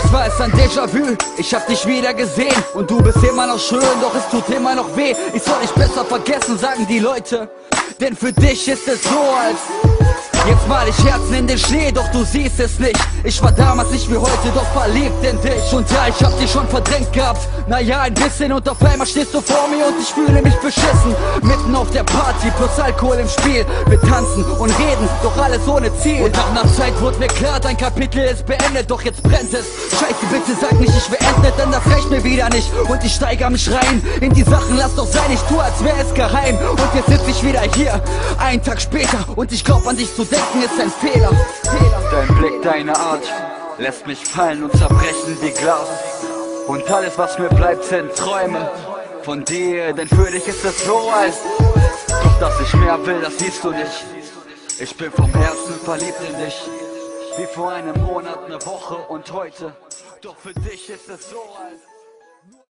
Das war es, ein Déjà-vu, ich hab dich wieder gesehen und du bist immer noch schön, doch es tut immer noch weh. Ich soll dich besser vergessen, sagen die Leute, denn für dich ist es so, als jetzt mal ich Herzen in den Schnee, doch du siehst es nicht. Ich war damals nicht wie heute, doch verliebt in dich. Und ja, ich hab dich schon verdrängt gehabt, naja, ein bisschen. Und auf einmal stehst du vor mir und ich fühle mich beschissen. Mitten auf der Party, plus Alkohol im Spiel. Wir tanzen und reden, doch alles ohne Ziel. Und nach einer Zeit wurde mir klar, dein Kapitel ist beendet, doch jetzt brennt es. Scheiße, bitte sag nicht, ich beendet, denn das reicht mir wieder nicht. Und ich steigere mich rein in die Sachen, lass doch sein, ich tu, als wäre es geheim. Und jetzt sitz ich wieder hier, einen Tag später, und ich glaub an dich zu denken ist ein Fehler. Dein Blick, deine Art lässt mich fallen und zerbrechen wie Glas. Und alles was mir bleibt sind Träume von dir, denn für dich ist es so, als doch dass ich mehr will, das siehst du nicht. Ich bin vom Herzen verliebt in dich, wie vor einem Monat, eine Woche und heute. Doch für dich ist es so, als